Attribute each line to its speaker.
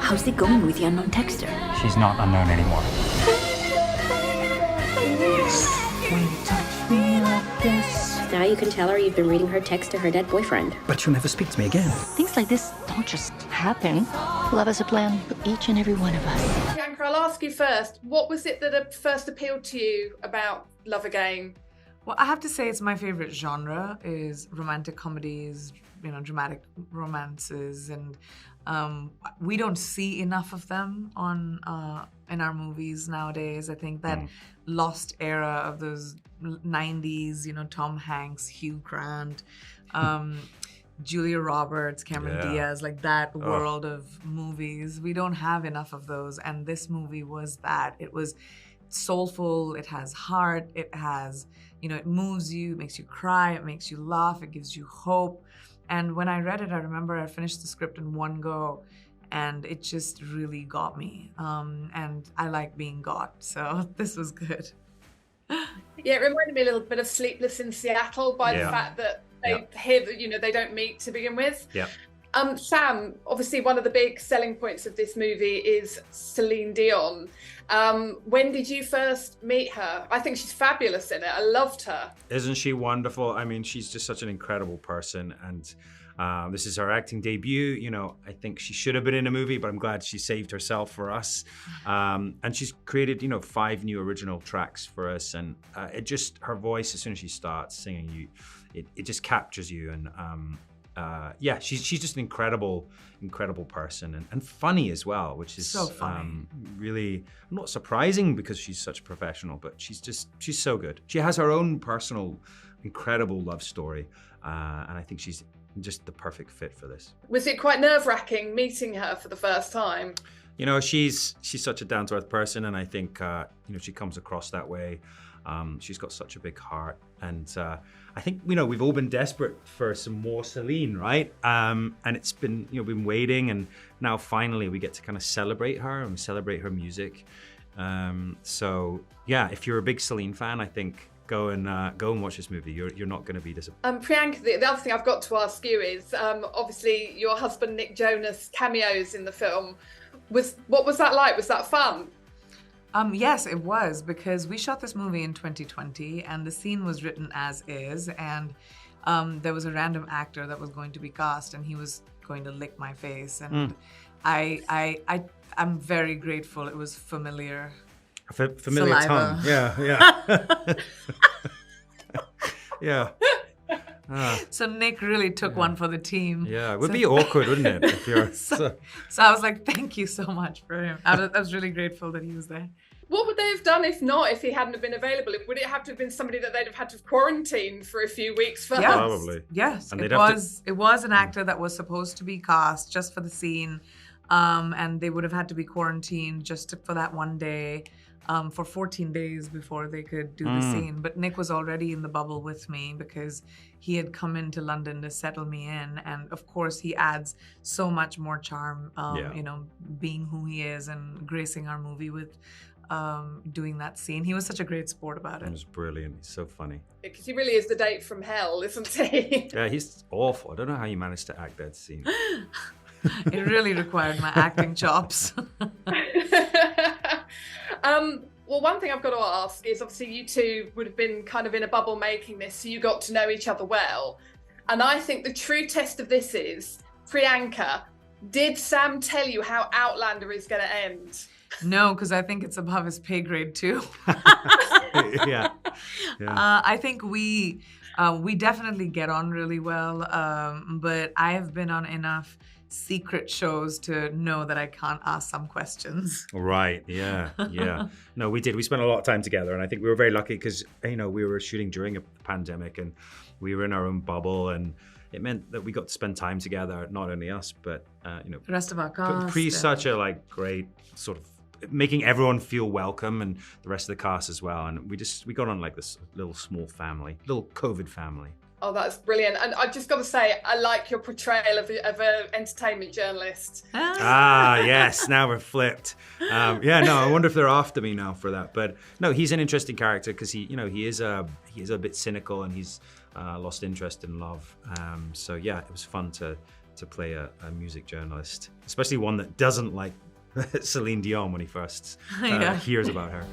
Speaker 1: How's it going with the unknown texter?
Speaker 2: She's not unknown anymore.
Speaker 1: Now you can tell her you've been reading her text to her dead boyfriend.
Speaker 3: But she'll never speak to me again.
Speaker 4: Things like this don't just happen. Love is a plan for each and every one of us.
Speaker 5: Priyanka, I'll ask you first. What was it that first appealed to you about Love Again?
Speaker 6: Well, I have to say it's my favorite genre is romantic comedies, dramatic romances, and we don't see enough of them on in our movies nowadays. I think that lost era of those 90s, Tom Hanks, Hugh Grant, Julia Roberts, Cameron Diaz, like that world of movies. We don't have enough of those, and this movie was that. It was soulful, it has heart, it has, it moves you, it makes you cry, it makes you laugh, it gives you hope. And when I read it, I remember I finished the script in one go, and it just really got me. And I like being got, so this was good.
Speaker 5: Yeah, it reminded me a little bit of Sleepless in Seattle by the fact that they don't meet to begin with.
Speaker 7: Yeah.
Speaker 5: Sam, obviously one of the big selling points of this movie is Celine Dion. When did you first meet her? I think she's fabulous in it. I loved her.
Speaker 7: Isn't she wonderful? I mean, she's just such an incredible person, and this is her acting debut. I think she should have been in a movie, but I'm glad she saved herself for us. And she's created, 5 new original tracks for us, and her voice, as soon as she starts singing, it just captures you. And she's just an incredible person, and funny as well, which is
Speaker 6: so funny.
Speaker 7: Really not surprising because she's such a professional, but she's so good. She has her own personal, incredible love story, and I think she's just the perfect fit for this.
Speaker 5: Was it quite nerve-wracking meeting her for the first time?
Speaker 7: She's such a down-to-earth person, and I think she comes across that way. She's got such a big heart, and I think we've all been desperate for some more Celine, right? And it's been been waiting, and now finally we get to kind of celebrate her and celebrate her music. So yeah, if you're a big Celine fan, I think go and watch this movie. You're not going to be disappointed.
Speaker 5: Priyanka, the other thing I've got to ask you is obviously your husband Nick Jonas cameos in the film. What was that like? Was that fun?
Speaker 6: Yes, it was, because we shot this movie in 2020 and the scene was written as is, and there was a random actor that was going to be cast and he was going to lick my face, and I'm very grateful. It was familiar.
Speaker 7: Familiar
Speaker 6: saliva.
Speaker 7: tongue. Yeah. Yeah.
Speaker 6: So Nick really took one for the team.
Speaker 7: Yeah, it would be awkward, wouldn't it? If you're
Speaker 6: so I was like, thank you so much for him. I was really grateful that he was there.
Speaker 5: What would they have done if he hadn't have been available? Would it have to have been somebody that they'd have had to quarantine for a few weeks first?
Speaker 6: Yes.
Speaker 7: Probably.
Speaker 6: Yes,
Speaker 7: And
Speaker 6: it was an actor that was supposed to be cast just for the scene, and they would have had to be quarantined just for that one day. For 14 days before they could do the scene. But Nick was already in the bubble with me because he had come into London to settle me in. And of course, he adds so much more charm, being who he is and gracing our movie with doing that scene. He was such a great sport about it.
Speaker 7: It was brilliant. He's so funny.
Speaker 5: Because he really is the date from hell, isn't he?
Speaker 7: Yeah, he's awful. I don't know how you managed to act that scene.
Speaker 6: It really required my acting chops.
Speaker 5: Well, one thing I've got to ask is, obviously you two would have been kind of in a bubble making this, so you got to know each other well. And I think the true test of this is, Priyanka, did Sam tell you how Outlander is going to end?
Speaker 6: No, because I think it's above his pay grade too.
Speaker 7: Yeah.
Speaker 6: I think we definitely get on really well, but I have been on enough secret shows to know that I can't ask some questions.
Speaker 7: Right, yeah. No, we did. We spent a lot of time together, and I think we were very lucky because, we were shooting during a pandemic and we were in our own bubble, and it meant that we got to spend time together, not only us, but,
Speaker 6: the rest of our cast.
Speaker 7: Such a great sort of making everyone feel welcome, and the rest of the cast as well. And we got on like this little small family, little COVID family.
Speaker 5: Oh, that's brilliant. And I've just got to say, I like your portrayal of an entertainment journalist.
Speaker 7: Yes, now we're flipped. I wonder if they're after me now for that. But no, he's an interesting character because he is a bit cynical, and he's lost interest in love. So yeah, it was fun to to play a music journalist, especially one that doesn't like Celine Dion when he first hears about her.